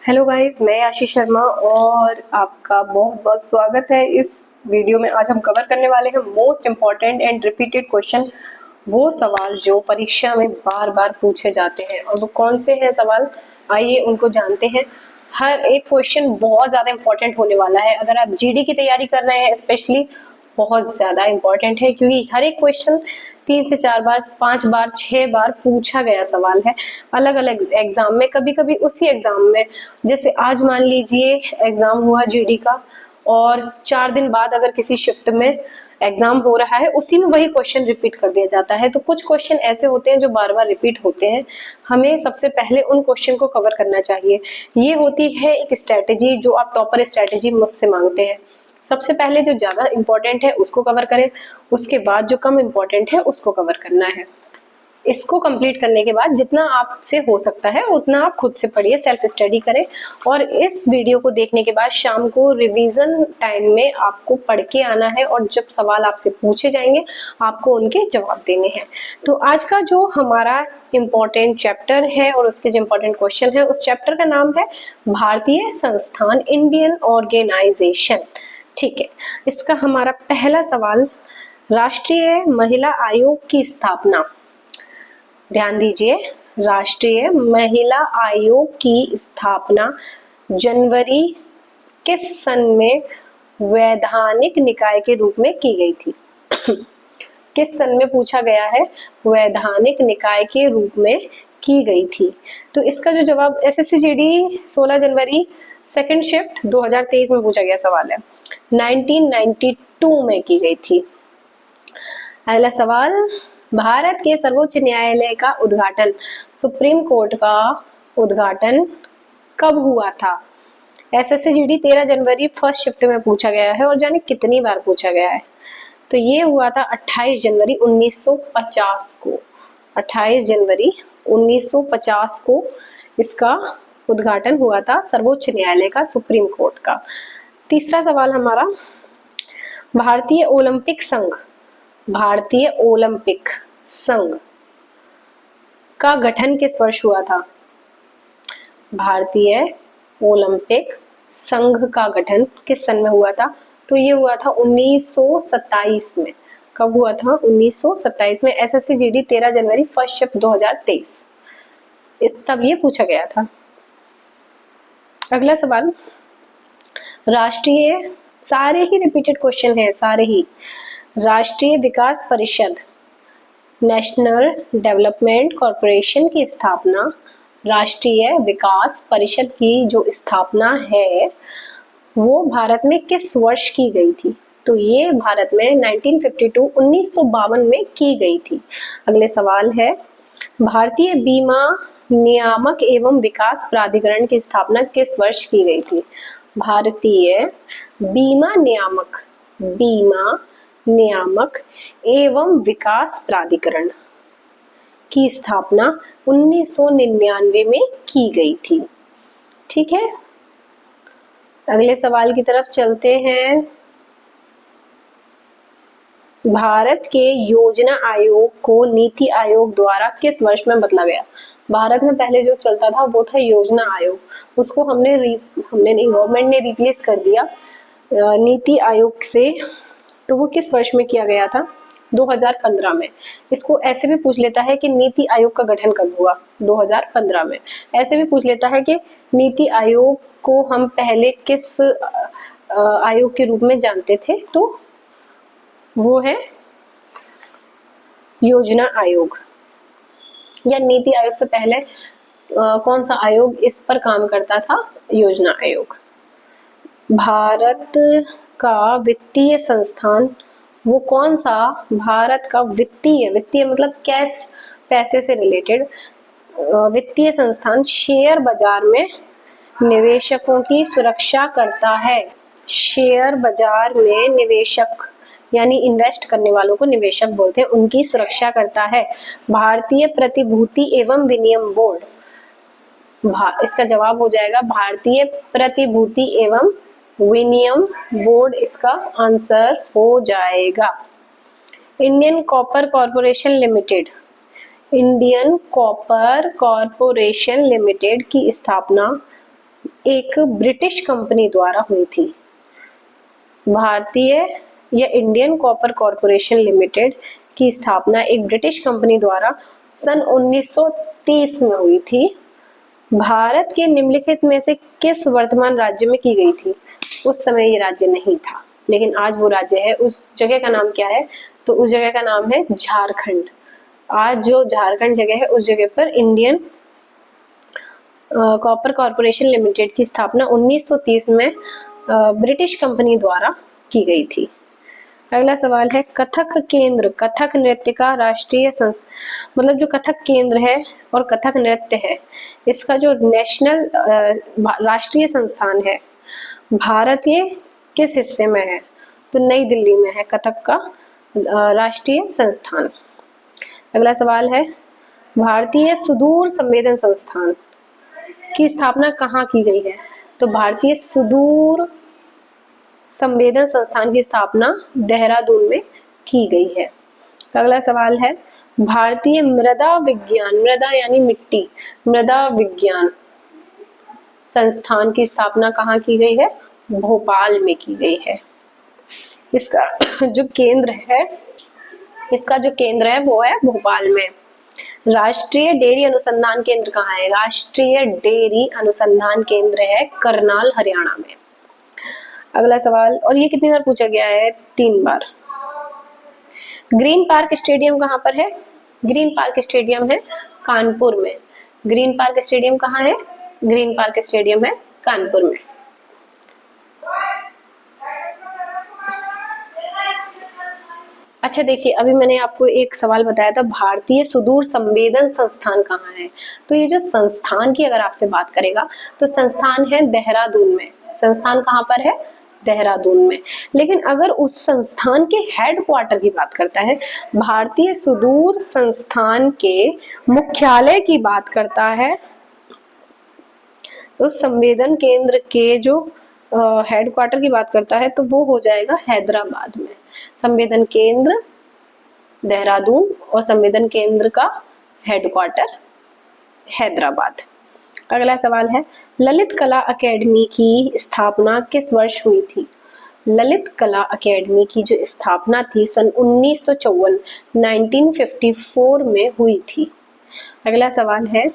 Hello guys, मैं आशीष शर्मा और आपका बहुत बहुत स्वागत है इस वीडियो में। आज हम कवर करने वाले हैं most important and repeated question, वो सवाल जो परीक्षा में बार बार पूछे जाते हैं। और वो कौन से हैं सवाल, आइए उनको जानते हैं। हर एक क्वेश्चन बहुत ज़्यादा इम्पोर्टेंट होने वाला है। अगर आप जीडी की तैयारी कर रहे हैं स्पेशली, बहुत ज़्यादा इम्पोर्टेंट है, क्योंकि हर एक क्वेश्चन 3 से 4 बार, 5 बार, 6 बार पूछा गया सवाल है अलग अलग एग्जाम में। कभी कभी उसी एग्जाम में, जैसे आज मान लीजिए एग्जाम हुआ जीडी का, और 4 दिन बाद अगर किसी शिफ्ट में एग्जाम हो रहा है, उसी में वही क्वेश्चन रिपीट कर दिया जाता है। तो कुछ क्वेश्चन ऐसे होते हैं जो बार बार रिपीट होते हैं। हमें सबसे पहले उन क्वेश्चन को कवर करना चाहिए। ये होती है एक स्ट्रेटेजी जो आप टॉपर स्ट्रेटेजी मुझसे मांगते हैं। सबसे पहले जो ज्यादा इंपॉर्टेंट है उसको कवर करें, उसके बाद जो कम इंपॉर्टेंट है उसको कवर करना है। इसको कंप्लीट करने के बाद जितना आपसे हो सकता है उतना आप खुद से पढ़िए, सेल्फ स्टडी करें। और इस वीडियो को देखने के बाद शाम को रिवीजन टाइम में आपको पढ़ के आना है, और जब सवाल आपसे पूछे जाएंगे आपको उनके जवाब देने हैं। तो आज का जो हमारा इम्पोर्टेंट चैप्टर है और उसके जो इम्पोर्टेंट क्वेश्चन है, उस चैप्टर का नाम है भारतीय संस्थान, इंडियन ऑर्गेनाइजेशन। ठीक है, इसका हमारा पहला सवाल, राष्ट्रीय महिला आयोग की स्थापना। ध्यान दीजिए, राष्ट्रीय महिला आयोग की स्थापना जनवरी किस सन में वैधानिक निकाय के रूप में की गई थी? किस सन में पूछा गया है? वैधानिक निकाय के रूप में की गई थी। तो इसका जो जवाब एसएससी जीडी 16 जनवरी सेकंड शिफ्ट 2023 में पूछा गया सवाल है, 1992 में की गई थी। अगला सवाल, भारत के सर्वोच्च न्यायालय का उद्घाटन, सुप्रीम कोर्ट का उद्घाटन कब हुआ था? एसएससी जीडी 13 जनवरी फर्स्ट शिफ्ट में पूछा गया है, और जाने कितनी बार पूछा गया है। तो ये हुआ था 28 जनवरी 1950 को। 28 जनवरी 1950 को इसका उद्घाटन हुआ था, सर्वोच्च न्यायालय का, सुप्रीम कोर्ट का। तीसरा सवाल हमारा, भारतीय ओलंपिक संघ, भारतीय ओलंपिक संघ का गठन किस वर्ष हुआ था? भारतीय ओलंपिक संघ का गठन किस सन में हुआ था? तो ये हुआ था 1927 में। कब हुआ था? 1927 में। एसएससी जीडी 13 जनवरी फर्स्ट शिफ्ट 2023, तब ये पूछा गया था। अगला सवाल, राष्ट्रीय, सारे ही रिपीटेड क्वेश्चन हैं, सारे ही। राष्ट्रीय विकास परिषद, नेशनल डेवलपमेंट कॉरपोरेशन की स्थापना, राष्ट्रीय विकास परिषद की जो स्थापना है वो भारत में किस वर्ष की गई थी? तो ये भारत में 1952 में की गई थी। अगले सवाल है, भारतीय बीमा नियामक एवं विकास प्राधिकरण की स्थापना किस वर्ष की गई थी? भारतीय बीमा नियामक एवं विकास प्राधिकरण की स्थापना 1999 में की गई थी। ठीक है, अगले सवाल की तरफ चलते हैं। भारत के योजना आयोग को नीति आयोग द्वारा किस वर्ष में बदला गया? भारत में पहले जो चलता था वो था योजना आयोग, उसको हमने नहीं, गवर्नमेंट ने रिप्लेस कर दिया नीति आयोग से। तो वो किस वर्ष में किया गया था? 2015 में। इसको ऐसे भी पूछ लेता है कि नीति आयोग का गठन कब हुआ? 2015 में। ऐसे भी पूछ लेता है कि नीति आयोग को हम पहले किस आयोग के रूप में जानते थे? तो वो है योजना आयोग। या नीति आयोग से पहले कौन सा आयोग इस पर काम करता था? योजना आयोग। भारत का वित्तीय संस्थान, वो कौन सा? भारत का वित्तीय मतलब कैश, पैसे से रिलेटेड वित्तीय संस्थान शेयर बाजार में निवेशकों की सुरक्षा करता है। शेयर बाजार में निवेशक यानी इन्वेस्ट करने वालों को निवेशक बोलते हैं, उनकी सुरक्षा करता है। भारतीय प्रतिभूति एवं विनिमय बोर्ड, इसका जवाब हो जाएगा भारतीय प्रतिभूति एवं विनिमय बोर्ड, इसका आंसर हो जाएगा। Indian copper corporation limited, Indian copper corporation limited की स्थापना एक ब्रिटिश कंपनी द्वारा हुई थी। भारतीय या इंडियन कॉपर कॉरपोरेशन लिमिटेड की स्थापना एक ब्रिटिश कंपनी द्वारा सन 1930 में हुई थी। भारत के निम्नलिखित में से किस वर्तमान राज्य में की गई थी? उस समय ये राज्य नहीं था, लेकिन आज वो राज्य है। उस जगह का नाम क्या है? तो उस जगह का नाम है झारखंड। आज जो झारखंड जगह है, उस जगह पर इंडियन कॉपर कॉरपोरेशन लिमिटेड की स्थापना 1930 में ब्रिटिश कंपनी द्वारा की गई थी। अगला सवाल है, कथक केंद्र कथक नृत्य का राष्ट्रीय मतलब जो कथक केंद्र है और कथक नृत्य है, इसका जो नेशनल राष्ट्रीय संस्थान है, भारतीय किस हिस्से में है? तो नई दिल्ली में है कथक का राष्ट्रीय संस्थान। अगला सवाल है, भारतीय सुदूर संवेदन संस्थान की स्थापना कहाँ की गई है? तो भारतीय सुदूर संवेदन संस्थान की स्थापना देहरादून में की गई है। अगला सवाल है, भारतीय मृदा विज्ञान, मृदा यानी मिट्टी, मृदा विज्ञान संस्थान की स्थापना कहाँ की गई है? भोपाल में की गई है। इसका जो केंद्र है वो है भोपाल में। राष्ट्रीय डेयरी अनुसंधान केंद्र कहाँ है? राष्ट्रीय डेयरी अनुसंधान केंद्र है करनाल, हरियाणा में। अगला सवाल, और ये कितनी बार पूछा गया है? 3 बार। ग्रीन पार्क स्टेडियम कहाँ पर है? ग्रीन पार्क स्टेडियम है कानपुर में। ग्रीन पार्क स्टेडियम कहाँ है? ग्रीन पार्क स्टेडियम है कानपुर में। अच्छा देखिए, अभी मैंने आपको एक सवाल बताया था, भारतीय सुदूर संवेदन संस्थान कहाँ है? तो ये जो संस्थान की अगर आपसे बात करेगा तो संस्थान है देहरादून में। संस्थान कहाँ पर है? देहरादून में। लेकिन अगर उस संस्थान के हेडक्वार्टर की बात करता है, भारतीय सुदूर संस्थान के मुख्यालय की बात करता है, उस संवेदन केंद्र के जो हेडक्वार्टर की बात करता है, तो वो हो जाएगा हैदराबाद में। संवेदन केंद्र देहरादून और संवेदन केंद्र का हेडक्वार्टर हैदराबाद। अगला सवाल है, ललित कला अकेडमी की स्थापना किस वर्ष हुई थी? ललित कला अकेडमी की जो स्थापना थी सन 1954 में हुई थी। अगला सवाल है,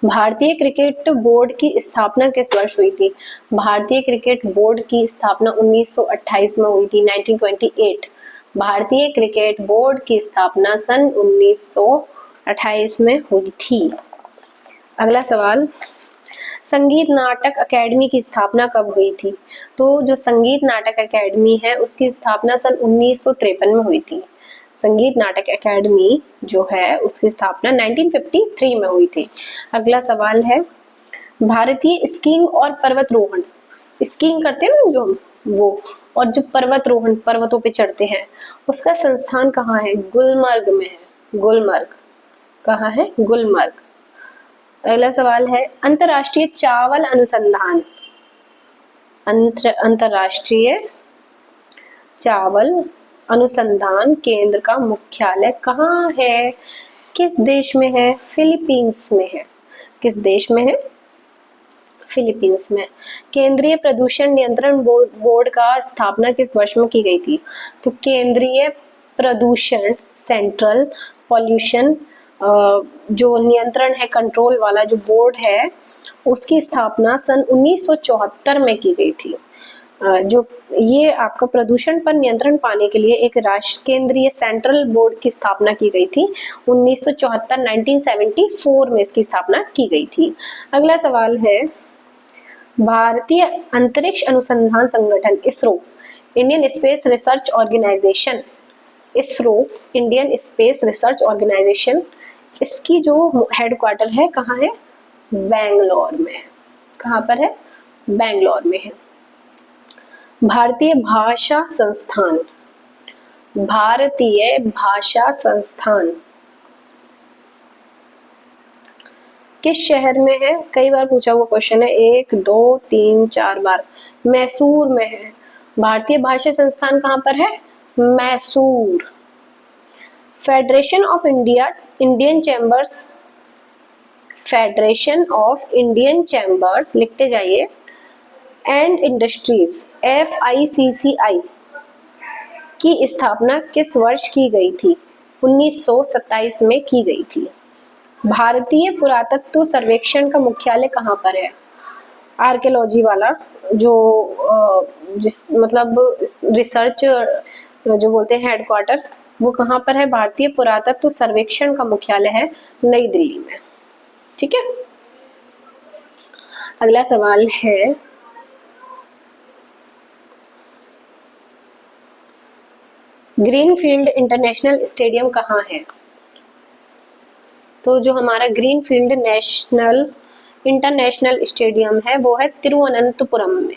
भारतीय क्रिकेट बोर्ड की स्थापना किस वर्ष हुई थी? भारतीय क्रिकेट बोर्ड की स्थापना 1928 में हुई थी, 1928। भारतीय क्रिकेट बोर्ड की स्थापना सन 1928 में हुई थी। अगला सवाल, संगीत नाटक अकेडमी की स्थापना कब हुई थी? तो जो संगीत नाटक अकेडमी है उसकी स्थापना सन 1953 में हुई थी। संगीत नाटक अकेडमी जो है उसकी स्थापना 1953 में हुई थी। अगला सवाल है, भारतीय स्कीइंग और पर्वतरोहण, स्कीइंग करते हैं ना जो वो, और जो पर्वतरोहण पर्वतों पे चढ़ते हैं, उसका संस्थान कहाँ है? गुलमर्ग में है। गुलमर्ग कहाँ है? गुलमर्ग। अगला सवाल है, अंतरराष्ट्रीय चावल अनुसंधान, अंतरराष्ट्रीय चावल अनुसंधान केंद्र का मुख्यालय कहाँ है? किस देश में है? फिलीपींस में है। किस देश में है? फिलीपींस में। केंद्रीय प्रदूषण नियंत्रण बोर्ड का स्थापना किस वर्ष में की गई थी? तो केंद्रीय प्रदूषण, सेंट्रल पॉल्यूशन जो नियंत्रण है, कंट्रोल वाला जो बोर्ड है, उसकी स्थापना सन 1974 में की गई थी। जो ये आपका प्रदूषण पर नियंत्रण पाने के लिए एक राष्ट्र केंद्रीय सेंट्रल बोर्ड की स्थापना की गई थी 1974 में इसकी स्थापना की गई थी। अगला सवाल है, भारतीय अंतरिक्ष अनुसंधान संगठन ISRO, Indian space research organisation, ISRO Indian space research organisation, इसकी जो हेडक्वार्टर है कहाँ है? बेंगलोर में। कहाँ पर है? बेंगलोर में है। भारतीय भाषा संस्थान, भारतीय भाषा संस्थान किस शहर में है? कई बार पूछा हुआ क्वेश्चन है, 1 2 3 4 बार। मैसूर में है। भारतीय भाषा संस्थान कहाँ पर है? Mysore. Federation of India Indian chambers federation of Indian chambers, लिखते जाइए, एंड इंडस्ट्रीज FICCI की स्थापना किस वर्ष की गई थी? 1927 में की गई थी। भारतीय पुरातत्व सर्वेक्षण का मुख्यालय कहाँ पर है? आर्कियोलॉजी वाला जो मतलब रिसर्च जो बोलते हैं हेडक्वार्टर, वो कहाँ पर है? भारतीय पुरातत्व सर्वेक्षण का मुख्यालय है नई दिल्ली में। ठीक है, अगला सवाल है, ग्रीनफील्ड इंटरनेशनल स्टेडियम कहाँ है? तो जो हमारा ग्रीनफील्ड इंटरनेशनल स्टेडियम है वो है तिरुवनंतपुरम में।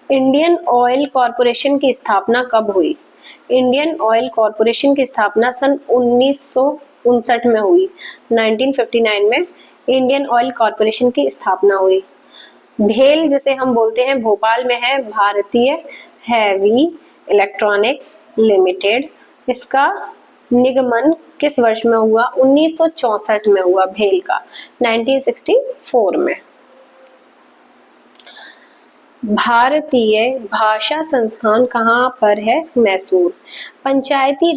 इंडियन ऑयल कॉरपोरेशन की स्थापना कब हुई? इंडियन ऑयल कॉरपोरेशन की स्थापना सन 1959 में हुई। 1959 में इंडियन ऑयल कॉरपोरेशन की स्थापना हुई। भेल जिसे हम बोलते हैं भोपाल में है भारतीय हैवी इलेक्ट्रॉनिक्स लिमिटेड। इसका निगमन किस वर्ष में हुआ? 1964 में हुआ भेल का, 1964 में। भारतीय भाषा संस्थान कहाँ पर है? मैसूर। पंचायती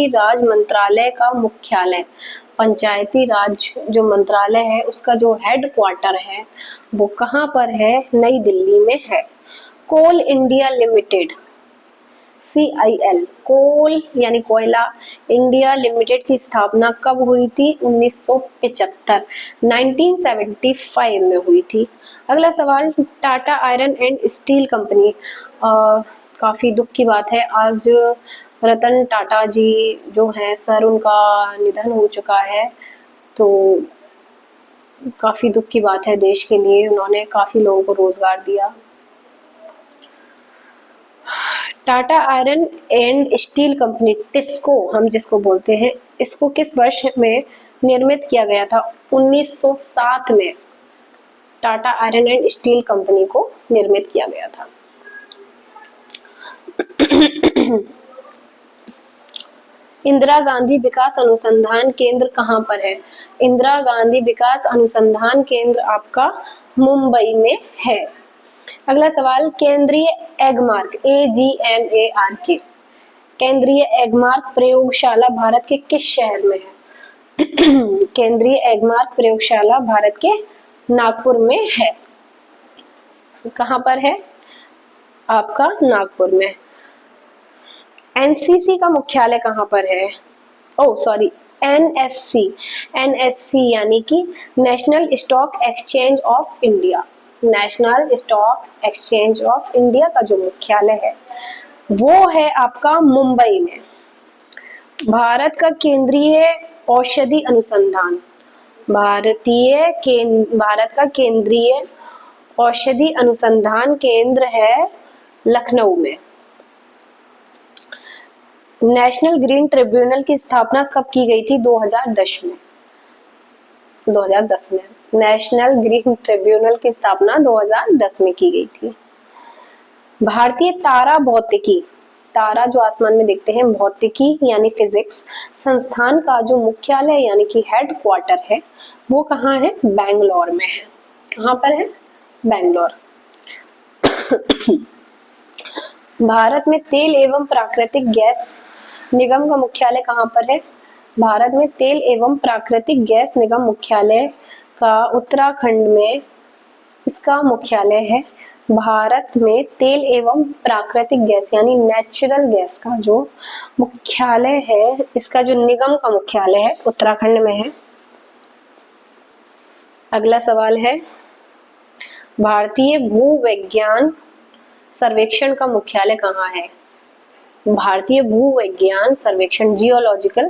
राज मंत्रालय का मुख्यालय, पंचायती राज जो मंत्रालय है उसका जो हेडक्वार्टर है वो कहाँ पर है? नई दिल्ली में है। कोल इंडिया लिमिटेड CIL, कोल यानी कोयला इंडिया लिमिटेड की स्थापना कब हुई थी? 1975, 1975 में हुई थी। अगला सवाल, Tata iron and steel company, काफी दुख की बात है, आज रतन टाटा जी जो हैं सर, उनका निधन हो चुका है। तो काफी दुख की बात है देश के लिए, उन्होंने काफी लोगों को रोजगार दिया। Tata iron and steel company TISCO हम जिसको बोलते हैं, इसको किस वर्ष में निर्मित किया गया था? 1907 में Tata iron and steel company को निर्मित किया गया था। इंदिरा गांधी विकास अनुसंधान केंद्र कहाँ पर है? इंदिरा गांधी विकास अनुसंधान केंद्र आपका मुंबई में है। अगला सवाल, केंद्रीय एगमार्क AGMARK, केंद्रीय एगमार्क प्रयोगशाला भारत के किस शहर में है? केंद्रीय एगमार्क प्रयोगशाला भारत के नागपुर में है। कहाँ पर है? आपका नागपुर में। NCC का मुख्यालय कहाँ पर है? NSC यानी कि national stock exchange of India, national stock exchange of India का जो मुख्यालय है वो है आपका मुंबई में। भारत का केंद्रीय औषधि अनुसंधान, भारत का केंद्रीय औषधि अनुसंधान केंद्र है लखनऊ में। नेशनल ग्रीन ट्रिब्यूनल की स्थापना कब की गई थी? 2010 में। 2010 में नेशनल ग्रीन ट्रिब्यूनल की स्थापना 2010 में की गई थी। भारतीय तारा भौतिकी, तारा जो आसमान में देखते हैं, भौतिकी यानी फिजिक्स संस्थान का जो मुख्यालय यानी कि हेडक्वार्टर है वो कहाँ है? बेंगलोर में है। कहाँ पर है? बेंगलोर। भारत में तेल एवं प्राकृतिक गैस निगम का मुख्यालय कहाँ पर है? भारत में तेल एवं प्राकृतिक गैस निगम मुख्यालय का उत्तराखंड में इसका मुख्यालय है। भारत में तेल एवं प्राकृतिक गैस यानी नेचुरल गैस का जो मुख्यालय है, इसका जो निगम का मुख्यालय है उत्तराखंड में है। अगला सवाल है, भारतीय भूविज्ञान सर्वेक्षण का मुख्यालय कहाँ है? भारतीय भूविज्ञान सर्वेक्षण जियोलॉजिकल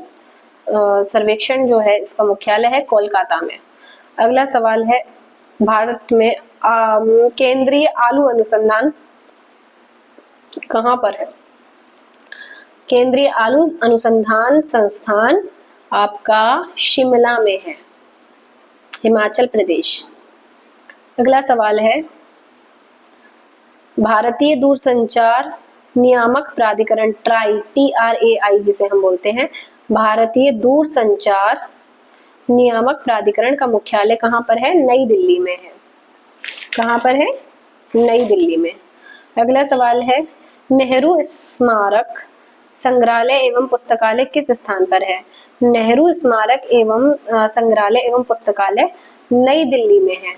सर्वेक्षण जो है इसका मुख्यालय है कोलकाता में। अगला सवाल है, भारत में केंद्रीय आलू अनुसंधान कहाँ पर है? केंद्रीय आलू अनुसंधान संस्थान आपका शिमला में है, हिमाचल प्रदेश। अगला सवाल है, भारतीय दूरसंचार नियामक प्राधिकरण TRAI जिसे हम बोलते हैं, भारतीय दूरसंचार नियामक प्राधिकरण का मुख्यालय कहाँ पर है? नई दिल्ली में है। कहाँ पर है? नई दिल्ली में। अगला सवाल है, नेहरू स्मारक संग्रहालय एवं पुस्तकालय किस स्थान पर है? नेहरू स्मारक एवं संग्रहालय एवं पुस्तकालय नई दिल्ली में है।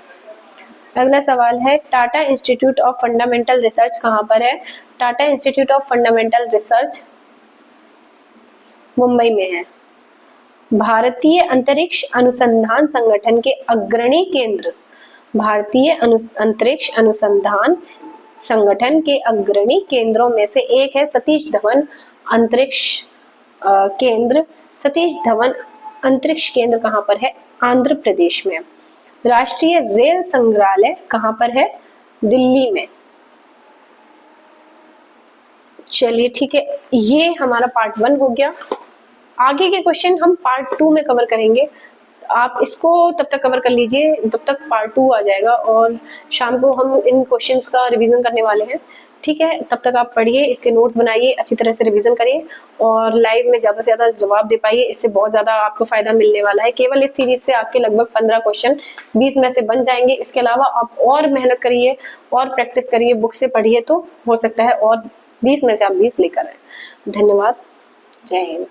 अगला सवाल है, Tata institute of fundamental research कहाँ पर है? Tata institute of fundamental research Mumbai में है। भारतीय अंतरिक्ष अनुसंधान संगठन के अग्रणी केंद्र, भारतीय अंतरिक्ष अनुसंधान संगठन के अग्रणी केंद्रों में से एक है सतीश धवन अंतरिक्ष केंद्र। सतीश धवन अंतरिक्ष केंद्र कहाँ पर है? आंध्र प्रदेश में। राष्ट्रीय रेल संग्रहालय कहाँ पर है? दिल्ली में। चलिए ठीक है, ये हमारा पार्ट 1 हो गया। आगे के क्वेश्चन हम पार्ट 2 में कवर करेंगे। आप इसको तब तक कवर कर लीजिए, तब तक पार्ट 2 आ जाएगा और शाम को हम इन क्वेश्चंस का रिवीजन करने वाले हैं। ठीक है, तब तक आप पढ़िए, इसके नोट्स बनाइए, अच्छी तरह से रिवीजन करिए और लाइव में ज़्यादा से ज़्यादा जवाब दे पाइए। इससे बहुत ज़्यादा आपको फायदा मिलने वाला है। केवल इस सीरीज से आपके लगभग 15 क्वेश्चन 20 में से बन जाएंगे। इसके अलावा आप और मेहनत करिए और प्रैक्टिस करिए, बुक से पढ़िए तो हो सकता है और 20 में से आप 20 लेकर आए। धन्यवाद। जय हिंद।